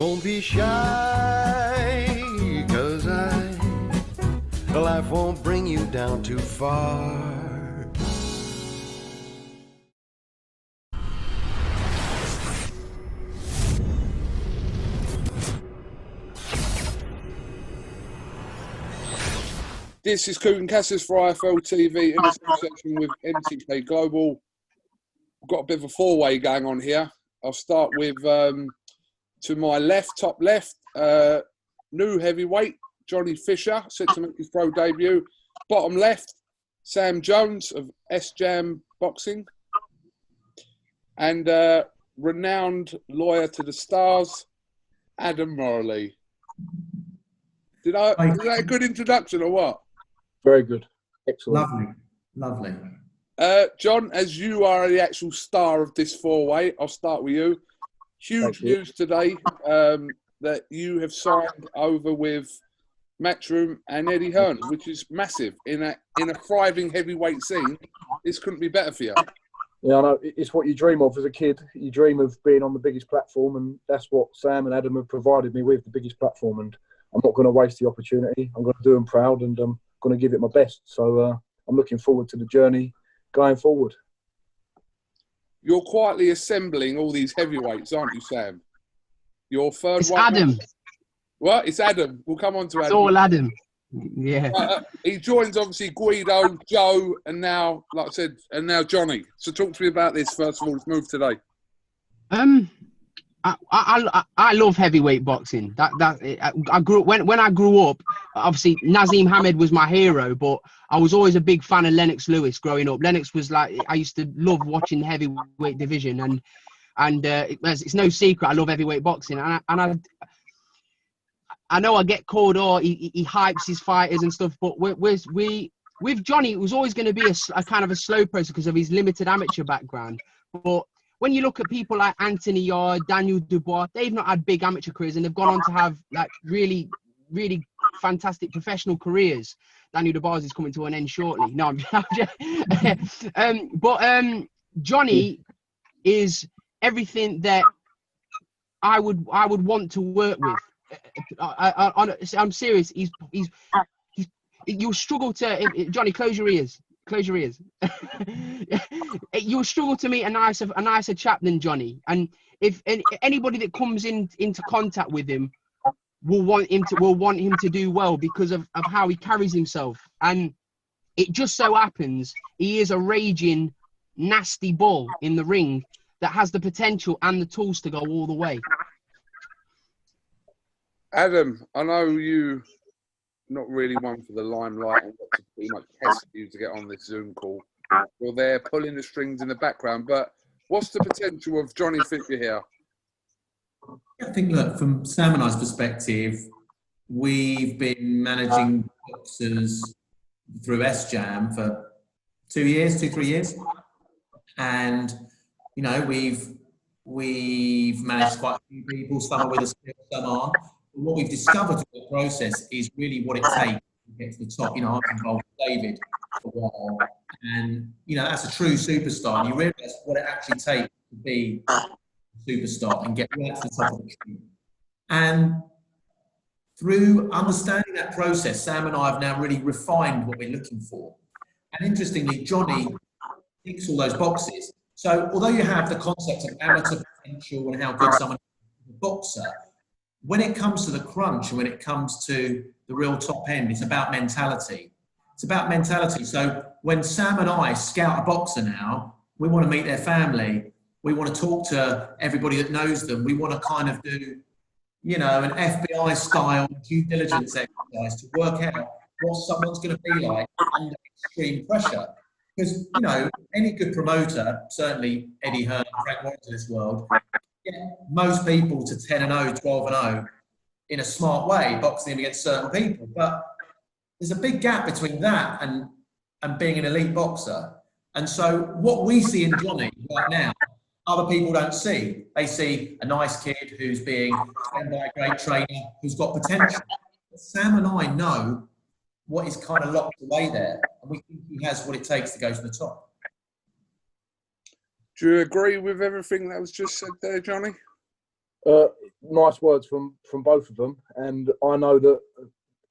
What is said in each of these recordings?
Don't be shy, 'cause life won't bring you down too far. This is KUGAN CASSIUS for IFL TV in association with MTK Global. We've got a bit of a four-way going on here. I'll start with, to my left, top left, new heavyweight, Johnny Fisher, set to make his pro debut. Bottom left, Sam Jones of S-Jam Boxing. And renowned lawyer to the stars, Adam MORALEE. Is that a good introduction or what? Very good. Excellent. Lovely. John, as you are the actual star of this four-way, I'll start with you. Huge news today that you have signed over with Matchroom and Eddie Hearn, which is massive. In a thriving heavyweight scene, this couldn't be better for you. Yeah, I know. It's what you dream of as a kid. You dream of being on the biggest platform, and that's what Sam and Adam have provided me with, the biggest platform. And I'm not going to waste the opportunity. I'm going to do them proud, and I'm going to give it my best. So I'm looking forward to the journey going forward. You're quietly assembling all these heavyweights, aren't you, Sam? Your third It's one. Adam. What? It's Adam. We'll come on to Adam. It's all Adam. Yeah. He joins obviously Guido, Joe, and now, like I said, and now Johnny. So talk to me about this first of all. Let's move today. I love heavyweight boxing. I grew when I grew up. Obviously, Nazim Hamed was my hero, but I was always a big fan of Lennox Lewis growing up. Lennox was like, I used to love watching the heavyweight division, and it's no secret I love heavyweight boxing. And I know I get called, he hypes his fighters and stuff, but with Johnny, it was always going to be a kind of a slow process because of his limited amateur background. But when you look at people like Anthony Yard, Daniel Dubois, they've not had big amateur careers and they've gone on to have like really, really fantastic professional careers. Daniel Dubois is coming to an end shortly. No, but Johnny is everything that I would want to work with. I'm serious. You'll struggle to Johnny. Close your ears. Close your ears. You'll struggle to meet a nicer chap than Johnny. And if anybody that comes into contact with him will want him to do well because of how he carries himself. And it just so happens he is a raging, nasty bull in the ring that has the potential and the tools to go all the way. Adam, I know you not really one for the limelight and got to pretty much test you to get on this Zoom call. You're there pulling the strings in the background, but what's the potential of Johnny Fisher here? I think, look, from Sam and I's perspective, we've been managing boxers through S-Jam for 3 years. And, you know, we've managed quite a few people, some are with us, some aren't. What we've discovered through the process is really what it takes to get to the top. You know, I've been involved with David for a while, and you know that's a true superstar. And you realise what it actually takes to be a superstar and get right to the top of the tree. And through understanding that process, Sam and I have now really refined what we're looking for. And interestingly, Johnny ticks all those boxes. So although you have the concept of amateur potential and how good someone is as a boxer, when it comes to the crunch and when it comes to the real top end, it's about mentality. It's about mentality. So when Sam and I scout a boxer now, we want to meet their family. We want to talk to everybody that knows them. We want to kind of do, you know, an FBI style due diligence exercise to work out what someone's going to be like under extreme pressure. Because, you know, any good promoter, certainly Eddie Hearn, Frank Warren to this world, get most people to 10-0, 12-0 in a smart way, boxing against certain people. But there's a big gap between that and being an elite boxer. And so what we see in Johnny right now, other people don't see. They see a nice kid who's being trained by a great trainer, who's got potential. But Sam and I know what is kind of locked away there, and we think he has what it takes to go to the top. Do you agree with everything that was just said there, Johnny? Nice words from both of them, and I know that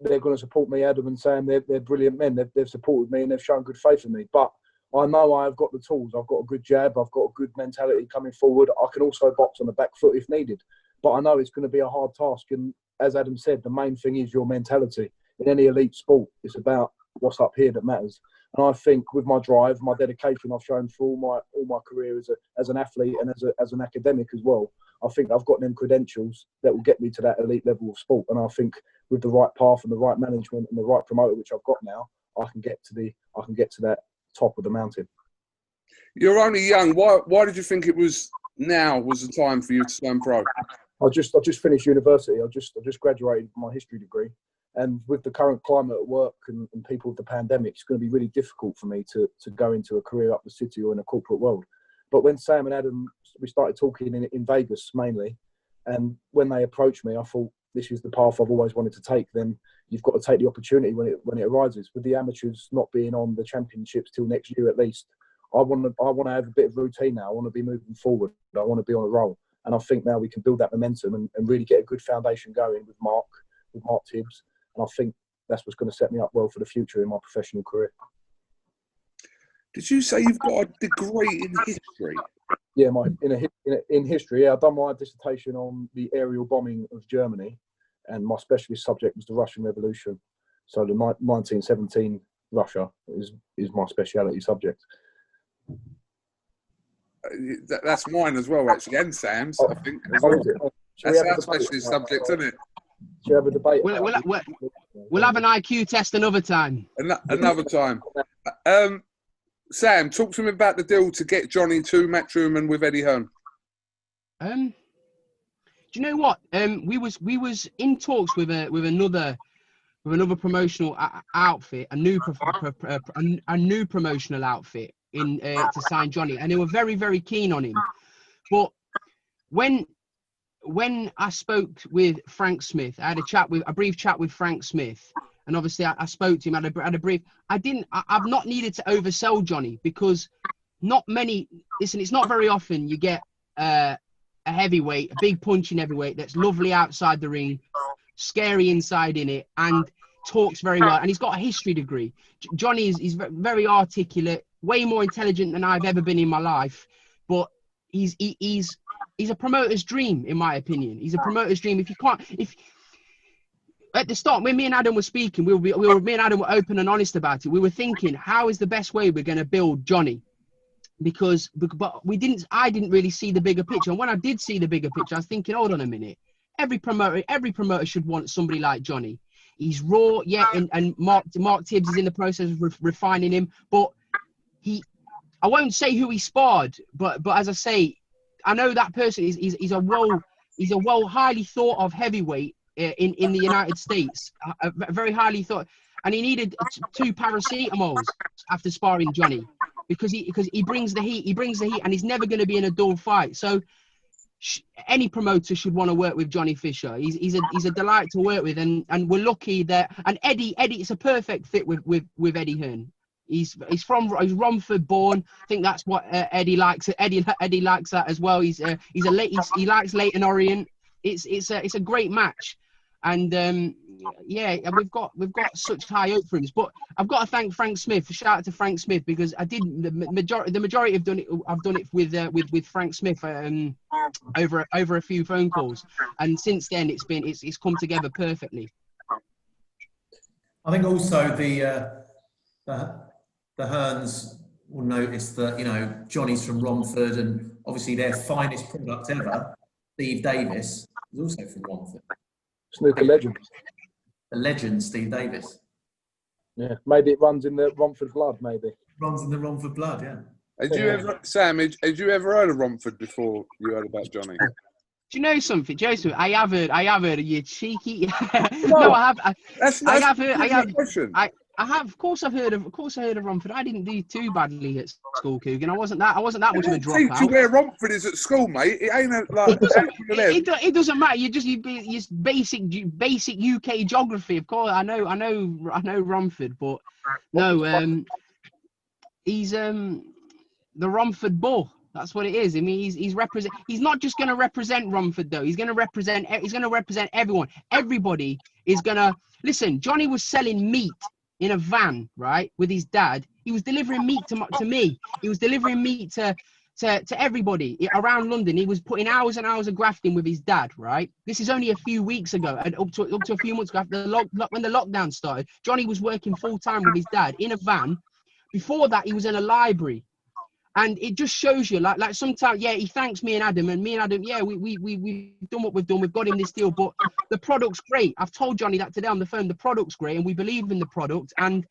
they're going to support me, Adam and Sam. They're brilliant men. They've supported me and they've shown good faith in me. But I know I've got the tools. I've got a good jab. I've got a good mentality coming forward. I can also box on the back foot if needed. But I know it's going to be a hard task. And as Adam said, the main thing is your mentality. In any elite sport, it's about what's up here that matters. And I think with my drive, my dedication I've shown for all my career as an athlete and as an academic as well, I think I've got them credentials that will get me to that elite level of sport. And I think with the right path and the right management and the right promoter, which I've got now, I can get to that top of the mountain. You're only young. Why did you think it was now was the time for you to turn pro? I just finished university. I just graduated with my history degree. And with the current climate at work and people with the pandemic, it's going to be really difficult for me to go into a career up the city or in a corporate world. But when Sam and Adam, we started talking in Vegas mainly, and when they approached me, I thought, this is the path I've always wanted to take. Then you've got to take the opportunity when it arises. With the amateurs not being on the championships till next year at least, I want to have a bit of routine now. I want to be moving forward. I want to be on a roll. And I think now we can build that momentum and really get a good foundation going with Mark Tibbs. And I think that's what's going to set me up well for the future in my professional career. Did you say you've got a degree in history? Yeah, in history. Yeah, I've done my dissertation on the aerial bombing of Germany, and my specialist subject was the Russian Revolution. So the 1917 Russia is my speciality subject. That's mine as well, actually, and Sam's, I think. As well. That's our specialist subject, isn't it? Should we have a debate? We'll have an IQ test another time. Another time. Sam, talk to me about the deal to get Johnny to Matchroom and with Eddie Hearn. Do you know what? We was in talks with another promotional outfit, a new promotional outfit to sign Johnny, and they were very, very keen on him. But when I spoke with Frank Smith, I had a brief chat with Frank Smith. And obviously, I spoke to him, had a brief. I've not needed to oversell Johnny because it's not very often you get a heavyweight, a big punching heavyweight that's lovely outside the ring, scary inside in it, and talks very well. And he's got a history degree. Johnny is very articulate, way more intelligent than I've ever been in my life. But he's a promoter's dream, in my opinion. He's a promoter's dream. At the start, when me and Adam were speaking, me and Adam were open and honest about it. We were thinking, how is the best way we're going to build Johnny? But I didn't really see the bigger picture. And when I did see the bigger picture, I was thinking, hold on a minute. Every promoter should want somebody like Johnny. He's raw, yeah, and Mark Tibbs is in the process of refining him. But I won't say who he sparred, but as I say, I know that person is a well highly thought of heavyweight in the United States, very highly thought, and he needed 2 paracetamols after sparring Johnny because he brings the heat, and he's never going to be in a dull fight. So any promoter should want to work with Johnny Fisher. He's a delight to work with, and we're lucky that. And Eddie, it's a perfect fit with Eddie Hearn. He's Romford born. I think that's what Eddie likes. Eddie likes that as well. He likes Leyton Orient. It's a great match. And we've got such high hope for him. But I've got to thank Frank Smith. Shout out to Frank Smith because the majority have done it. I've done it with Frank Smith over a few phone calls, and since then it's come together perfectly. I think also the Hearn'S will notice that Johnny's from Romford, and obviously their finest product ever, Steve Davis, is also from Romford. Snooker legend. The legend, Steve Davis. Yeah, maybe it runs in the Romford blood, maybe. Runs in the Romford blood, yeah. Sam, had you ever heard of Romford before you heard about Johnny? Do you know something, Joseph? I have heard, you cheeky. No, I have. I have heard. I have, of course, I've heard of Romford. I didn't do too badly at school, Kugan. I wasn't that much of a dropout. Teach you where Romford is at school, mate. It ain't like it doesn't matter. You basic UK geography. Of course, I know Romford, but no, he's the Romford Bull. That's what it is. I mean, he's not just going to represent Romford though. He's going to represent everyone. Everybody is going to listen. Johnny was selling meat in a van, right, with his dad. He was delivering meat to me. He was delivering meat to everybody around London. He was putting hours and hours of grafting with his dad, right? This is only a few weeks ago, and up to a few months ago after when the lockdown started. Johnny was working full time with his dad in a van. Before that, he was in a library. And it just shows you, like sometimes, yeah, he thanks me and Adam, yeah, we've done what we've done. We've got him this deal, but the product's great. I've told Johnny that today on the phone. The product's great, and we believe in the product. And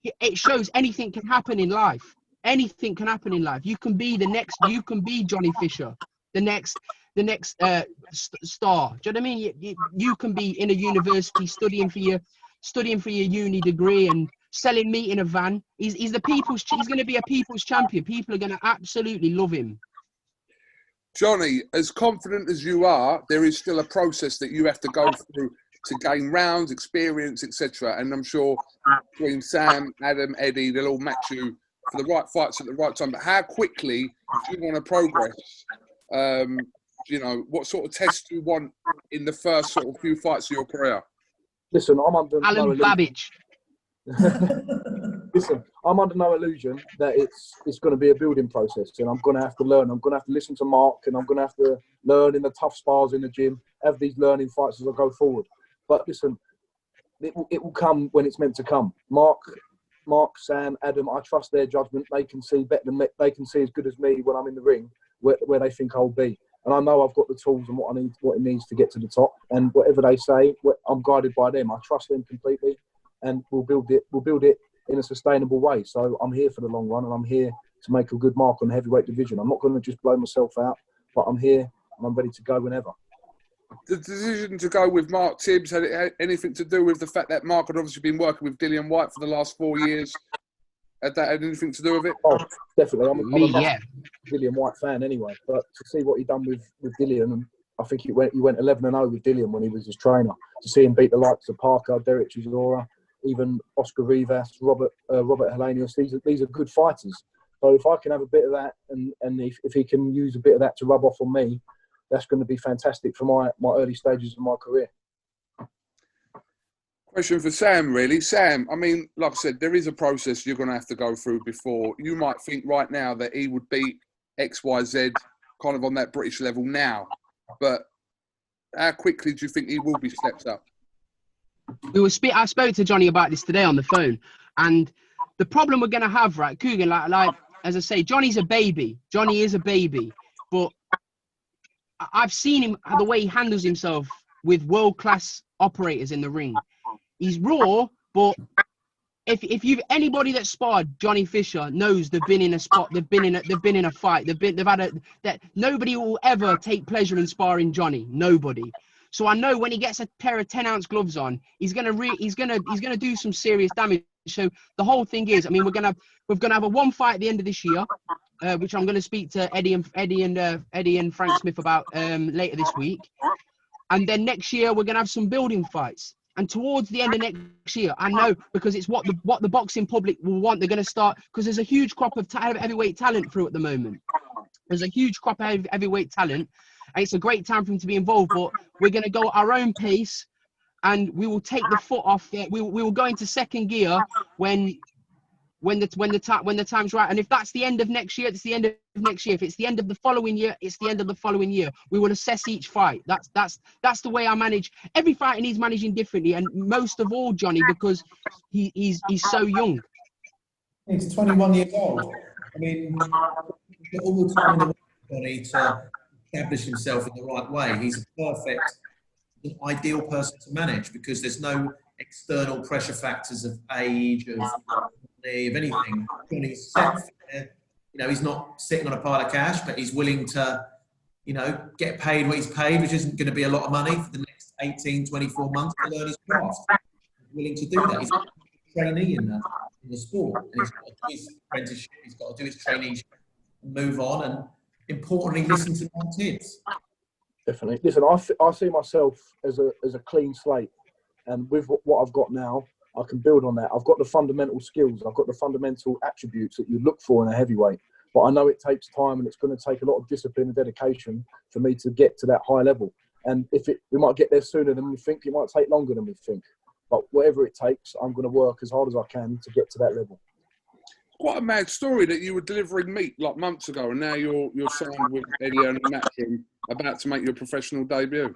it shows anything can happen in life. Anything can happen in life. You can be Johnny Fisher, the next star. Do you know what I mean? You can be in a university studying for your uni degree and selling meat in a van. He's going to be a people's champion. People are going to absolutely love him. Johnny, as confident as you are, there is still a process that you have to go through to gain rounds, experience, etc. And I'm sure between Sam, Adam, Eddie, they'll all match you for the right fights at the right time. But how quickly do you want to progress? What sort of tests do you want in the first sort of few fights of your career? Listen, I'm under Alan Babbage. Listen, I'm under no illusion that it's going to be a building process, and I'm going to have to learn. I'm going to have to listen to Mark, and I'm going to have to learn in the tough spars in the gym, have these learning fights as I go forward. But listen, it will come when it's meant to come. Mark, Sam, Adam, I trust their judgment. They can see better than me. They can see as good as me when I'm in the ring where they think I'll be. And I know I've got the tools and what it needs to get to the top. And whatever they say, I'm guided by them. I trust them completely, and we'll build it in a sustainable way. So I'm here for the long run, and I'm here to make a good mark on the heavyweight division. I'm not going to just blow myself out, but I'm here and I'm ready to go whenever. The decision to go with Mark Tibbs, had it anything to do with the fact that Mark had obviously been working with Dillian White for the last 4 years? Had that had anything to do with it? Oh, definitely. I'm Yeah. a Dillian White fan anyway. But to see what he done with Dillian, and I think he went 11-0 with Dillian when he was his trainer. To see him beat the likes of Parker, Derek Chisora, even Oscar Rivas, Robert Helenius, these are good fighters. So if I can have a bit of that, and if he can use a bit of that to rub off on me, that's going to be fantastic for my early stages of my career. Question for Sam, really. Sam, I mean, like I said, there is a process you're going to have to go through before. You might think right now that he would beat XYZ kind of on that British level now. But how quickly do you think he will be stepped up? I spoke to Johnny about this today on the phone, and the problem we're going to have, right, KUGAN, like as I say, Johnny's a baby. Johnny is a baby, but I've seen him, the way he handles himself with world-class operators in the ring. He's raw, but if you've anybody that sparred Johnny Fisher knows they've been in a spot, they've been in a fight, that nobody will ever take pleasure in sparring Johnny. Nobody. So I know when he gets a pair of 10-ounce gloves on, he's gonna do some serious damage. So the whole thing is, I mean, we're gonna have a one fight at the end of this year, which I'm gonna speak to Eddie and Frank Smith about later this week, and then next year we're gonna have some building fights. And towards the end of next year, I know, because it's what the boxing public will want. They're going to start, because there's a huge crop of heavyweight talent through at the moment. There's a huge crop of heavyweight talent, and it's a great time for them to be involved. But we're going to go at our own pace, and we will take the foot off. We will go into second gear when the time's right. And if that's the end of next year, it's the end of next year. If it's the end of the following year, it's the end of the following year. We will assess each fight. That's the way I manage every fight, and he's managing differently. And most of all, Johnny, because he's so young. He's 21 years old. I mean, all the time in the world, Johnny, to establish himself in the right way. He's a perfect, ideal person to manage, because there's no external pressure factors of age, of anything. Johnny's set there. He's not sitting on a pile of cash, but he's willing to, get paid what he's paid, which isn't going to be a lot of money for the next 18, 24 months to learn his craft. He's willing to do that. He's a trainee in the sport, and he's got to do his apprenticeship, he's got to do his traineeship and move on, and importantly, listen to my tips. Definitely. Listen, I see myself as a clean slate, and with what I've got now, I can build on that. I've got the fundamental skills. I've got the fundamental attributes that you look for in a heavyweight. But I know it takes time, and it's going to take a lot of discipline and dedication for me to get to that high level. And we might get there sooner than we think, it might take longer than we think. But whatever it takes, I'm going to work as hard as I can to get to that level. Quite a mad story that you were delivering meat like months ago, and now you're signed with Eddie Hearn and Matchroom, about to make your professional debut.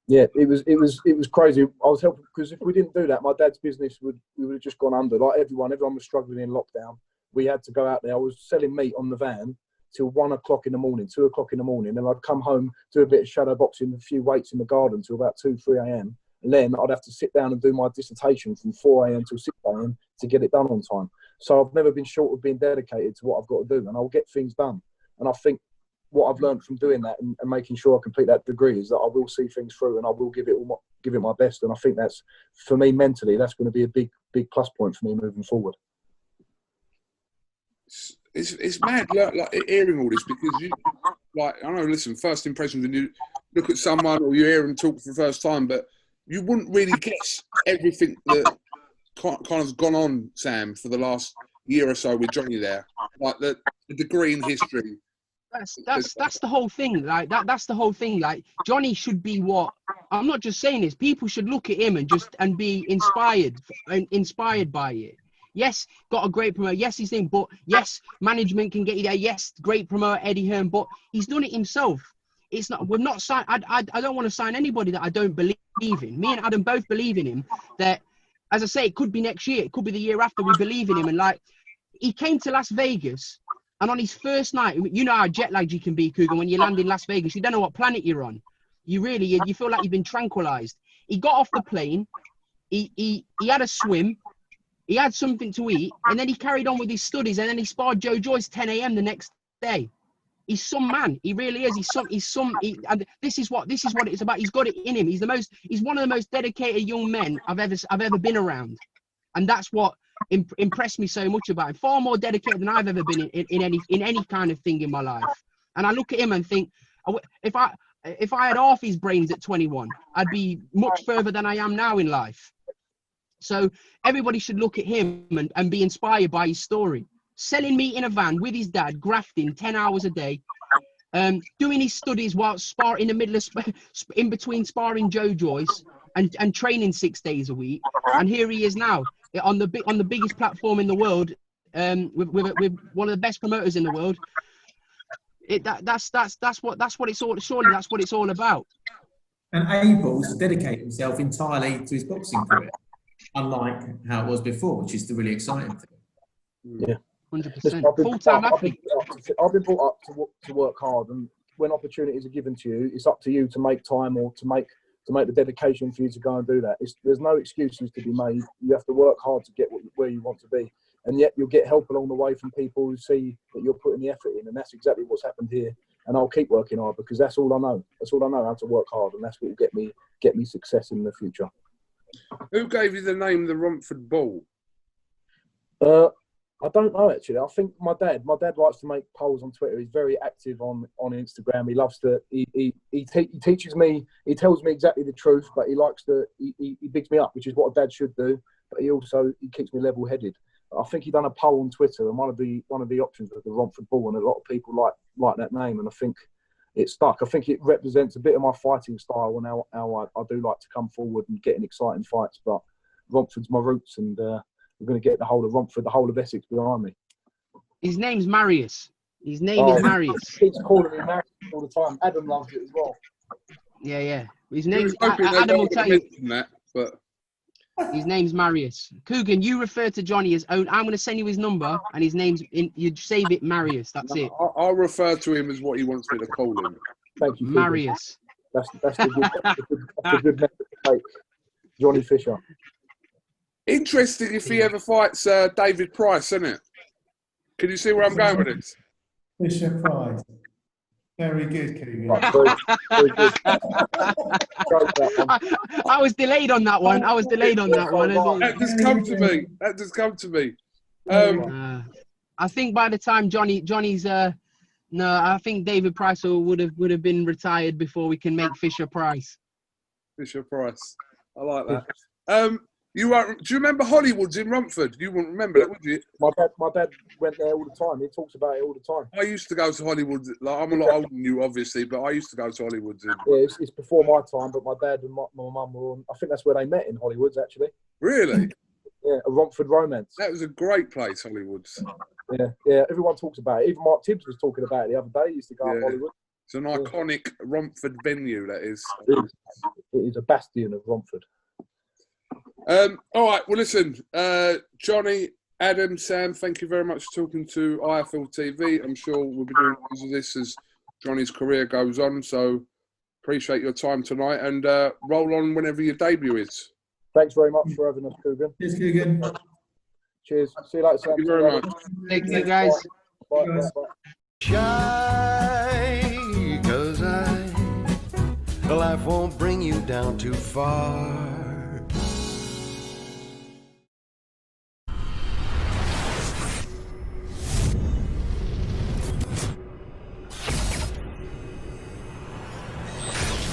Yeah, it was crazy. I was helping because if we didn't do that, my dad's business we would have just gone under. Like everyone was struggling in lockdown. We had to go out there. I was selling meat on the van till 1 o'clock in the morning, 2 o'clock in the morning, and I'd come home, do a bit of shadow boxing, a few weights in the garden till about 2, 3 a.m. And then I'd have to sit down and do my dissertation from 4 a.m. till 6 a.m. to get it done on time. So I've never been short of being dedicated to what I've got to do, and I'll get things done. And I think what I've learned from doing that and making sure I complete that degree is that I will see things through, and I will give it my best. And I think that's, for me mentally, that's going to be a big plus point for me moving forward. It's mad, like hearing all this, because you, like, I know, listen, first impressions when you look at someone or you hear them talk for the first time, but you wouldn't really guess everything that kind of gone on, Sam, for the last year or so with Johnny there, like the degree in history. That's the whole thing. Like that's the whole thing. Like Johnny should be what I'm not just saying this. People should look at him and be inspired by it. Yes, got a great promoter. Yes, his name. But yes, management can get you there. Yes, great promoter Eddie Hearn. But he's done it himself. It's not. We're not signed. I don't want to sign anybody that I don't believe in. Me and Adam both believe in him. That, as I say, it could be next year. It could be the year after. We believe in him. And like, he came to Las Vegas, and on his first night, you know how jet lagged you can be, KUGAN. When you land in Las Vegas, you don't know what planet you're on. You feel like you've been tranquilized. He got off the plane. He had a swim. He had something to eat, and then he carried on with his studies, and then he sparred Joe Joyce 10 a.m. the next day. He's some man. He really is. And this is what it's about. He's got it in him. He's one of the most dedicated young men I've ever been around, and that's what impressed me so much about him. Far more dedicated than I've ever been in any kind of thing in my life. And I look at him and think, if I had half his brains at 21, I'd be much further than I am now in life. So everybody should look at him and be inspired by his story. Selling meat in a van with his dad, grafting 10 hours a day, doing his studies while sparring in the middle of in between sparring Joe Joyce and training 6 days a week. And here he is now on the biggest platform in the world, with one of the best promoters in the world. That's what it's all. Surely that's what it's all about. And able to dedicate himself entirely to his boxing career, unlike how it was before, which is the really exciting thing. Yeah, 100%. Full-time athlete. I've been brought up to work hard, and when opportunities are given to you, it's up to you to make time or to make the dedication for you to go and do that. There's no excuses to be made. You have to work hard to get where you want to be, and yet you'll get help along the way from people who see that you're putting the effort in, and that's exactly what's happened here. And I'll keep working hard because that's all I know. That's all I know, how to work hard, and that's what will get me success in the future. Who gave you the name the Romford Bull? I don't know, actually. I think my dad likes to make polls on Twitter. He's very active on Instagram. He loves to, he teaches me, he tells me exactly the truth, but he likes to, he bigs me up, which is what a dad should do. But he keeps me level-headed. I think he done a poll on Twitter, and one of the options was the Romford Bull, and a lot of people like that name, and I think it stuck. I think it represents a bit of my fighting style and how I do like to come forward and get in exciting fights. But Romford's my roots, and we're going to get the whole of Romford, the whole of Essex behind me. His name's Marius. His name is Marius. He keeps calling me Marius all the time. Adam loves it as well. Yeah. His name's Adam will tell you. His name's Marius. KUGAN, you refer to Johnny as own. I'm going to send you his number, and his name's you save it Marius. That's it. I'll refer to him as what he wants me to call him. Thank you, Marius. That's the good method to take. Johnny Fisher. Interesting if he ever fights David Price, isn't it? Can you see where I'm going with this? Fisher Price. Very good, KUGAN. Very good. I was delayed on that one. That just come to me. I think by the time Johnny's I think David Price would have been retired before we can make Fisher Price. Fisher Price. I like that. You are, do you remember Hollywood's in Romford? You wouldn't remember that, would you? My dad went there all the time. He talks about it all the time. I used to go to Hollywood. Like, I'm a lot older than you, obviously, but I used to go to Hollywood's. Yeah, it's before my time, but my dad and my mum were on. I think that's where they met, in Hollywood's, actually. Really? Yeah, a Romford romance. That was a great place, Hollywood's. Yeah. Everyone talks about it. Even Mark Tibbs was talking about it the other day. He used to go to Hollywood. It's an iconic Romford venue, that is. It is a bastion of Romford. All right, well, listen, Johnny, Adam, Sam, thank you very much for talking to IFL TV. I'm sure we'll be doing more of this as Johnny's career goes on, so appreciate your time tonight, and roll on whenever your debut is. Thanks very much for having us, Kugan. Cheers, Kugan. Cheers. See you later, Sam. Thank you very much. Take care, guys. Bye. Shy, 'cause life won't bring you down too far.